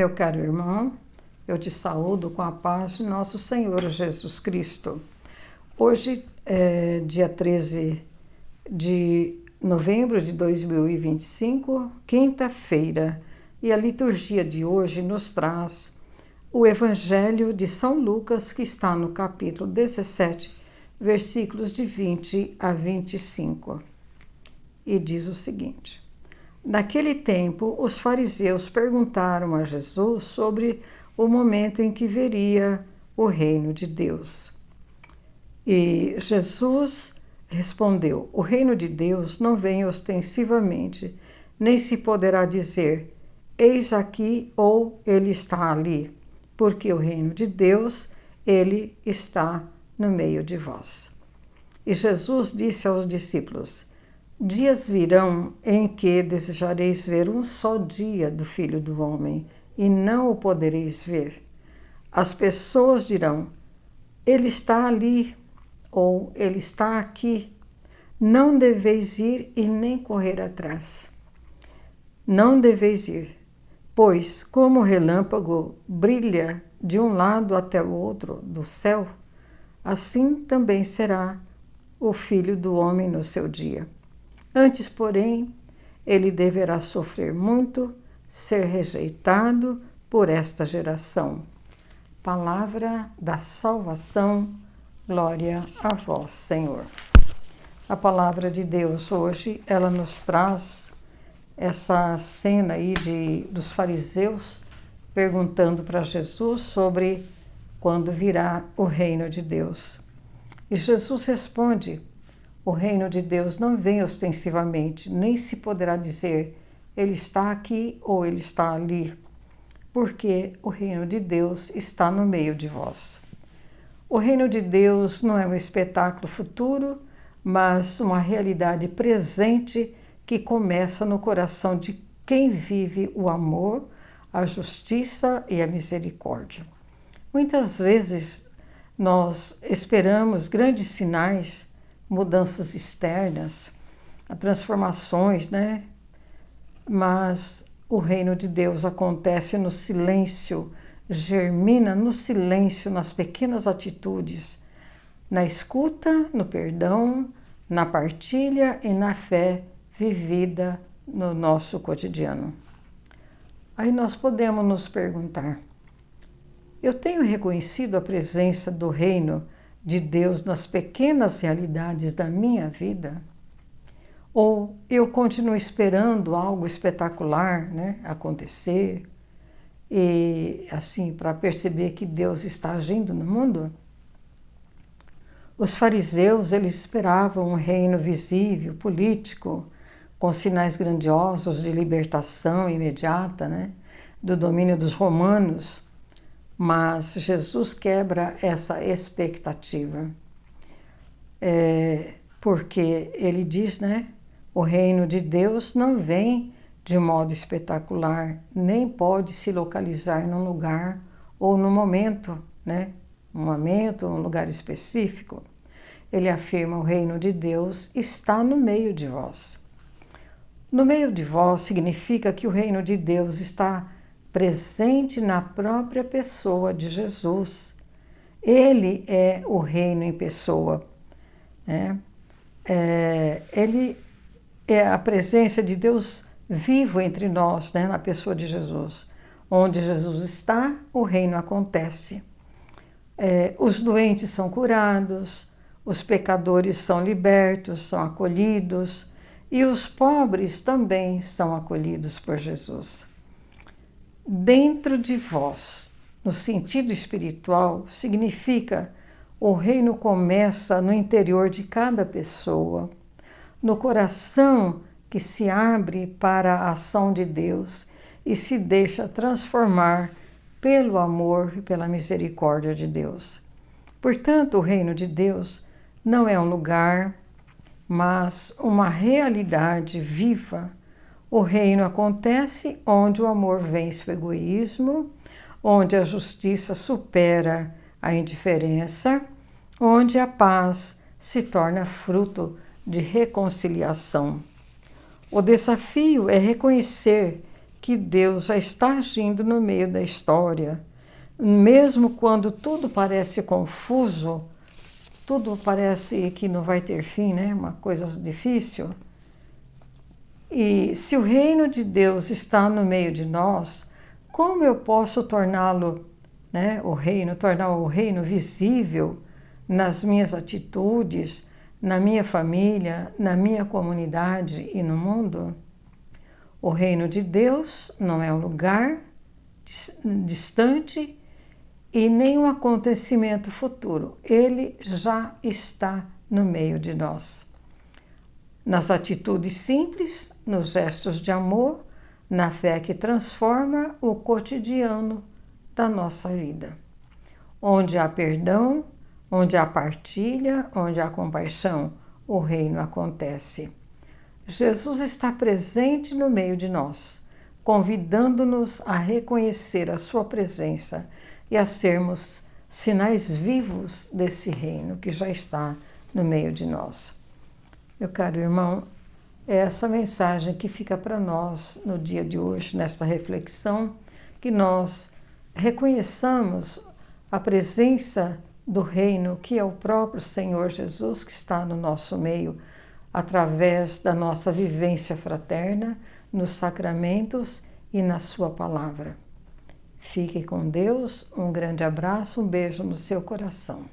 Meu caro irmão, eu te saúdo com a paz de nosso Senhor Jesus Cristo. Hoje é dia 13 de novembro de 2025, quinta-feira, e a liturgia de hoje nos traz o Evangelho de São Lucas, que está no capítulo 17, versículos de 20 a 25. E diz o seguinte: Naquele tempo, os fariseus perguntaram a Jesus sobre o momento em que veria o reino de Deus. E Jesus respondeu: O reino de Deus não vem ostensivamente, nem se poderá dizer, eis aqui ou ele está ali, porque o reino de Deus, ele está no meio de vós. E Jesus disse aos discípulos: Dias virão em que desejareis ver um só dia do Filho do Homem, e não o podereis ver. As pessoas dirão, ele está ali, ou ele está aqui. Não deveis ir e nem correr atrás. Não deveis ir, pois como o relâmpago brilha de um lado até o outro do céu, assim também será o Filho do Homem no seu dia. Antes, porém, ele deverá sofrer muito, ser rejeitado por esta geração. Palavra da salvação, glória a vós, Senhor. A palavra de Deus hoje, ela nos traz essa cena aí dos fariseus perguntando para Jesus sobre quando virá o reino de Deus. E Jesus responde: O reino de Deus não vem ostensivamente, nem se poderá dizer, ele está aqui ou ele está ali, porque o reino de Deus está no meio de vós. O reino de Deus não é um espetáculo futuro, mas uma realidade presente que começa no coração de quem vive o amor, a justiça e a misericórdia. Muitas vezes nós esperamos grandes sinais, mudanças externas, transformações, né? Mas o reino de Deus acontece no silêncio, germina no silêncio, nas pequenas atitudes, na escuta, no perdão, na partilha e na fé vivida no nosso cotidiano. Aí nós podemos nos perguntar: eu tenho reconhecido a presença do reino de Deus nas pequenas realidades da minha vida? Ou eu continuo esperando algo espetacular, né, acontecer, e assim, para perceber que Deus está agindo no mundo? Os fariseus, eles esperavam um reino visível, político, com sinais grandiosos de libertação imediata, né, do domínio dos romanos, mas Jesus quebra essa expectativa. Porque ele diz, né, o reino de Deus não vem de modo espetacular, nem pode se localizar num lugar ou num momento, né, um lugar específico. Ele afirma: o reino de Deus está no meio de vós. No meio de vós significa que o reino de Deus está presente na própria pessoa de Jesus. Ele é o reino em pessoa, né? Ele é a presença de Deus vivo entre nós, né, na pessoa de Jesus. Onde Jesus está, o reino acontece. Os doentes são curados, os pecadores são libertos, são acolhidos, e os pobres também são acolhidos por Jesus. Dentro de vós, no sentido espiritual, significa o reino começa no interior de cada pessoa, no coração que se abre para a ação de Deus e se deixa transformar pelo amor e pela misericórdia de Deus. Portanto, o reino de Deus não é um lugar, mas uma realidade viva. O reino acontece onde o amor vence o egoísmo, onde a justiça supera a indiferença, onde a paz se torna fruto de reconciliação. O desafio é reconhecer que Deus já está agindo no meio da história. Mesmo quando tudo parece confuso, tudo parece que não vai ter fim, né? Uma coisa difícil. E se o reino de Deus está no meio de nós, como eu posso torná-lo, né, tornar o reino visível nas minhas atitudes, na minha família, na minha comunidade e no mundo? O reino de Deus não é um lugar distante e nem um acontecimento futuro. Ele já está no meio de nós. Nas atitudes simples, nos gestos de amor, na fé que transforma o cotidiano da nossa vida. Onde há perdão, onde há partilha, onde há compaixão, o reino acontece. Jesus está presente no meio de nós, convidando-nos a reconhecer a sua presença e a sermos sinais vivos desse reino que já está no meio de nós. Meu caro irmão, é essa mensagem que fica para nós no dia de hoje, nesta reflexão, que nós reconheçamos a presença do reino, que é o próprio Senhor Jesus, que está no nosso meio, através da nossa vivência fraterna, nos sacramentos e na sua palavra. Fique com Deus, um grande abraço, um beijo no seu coração.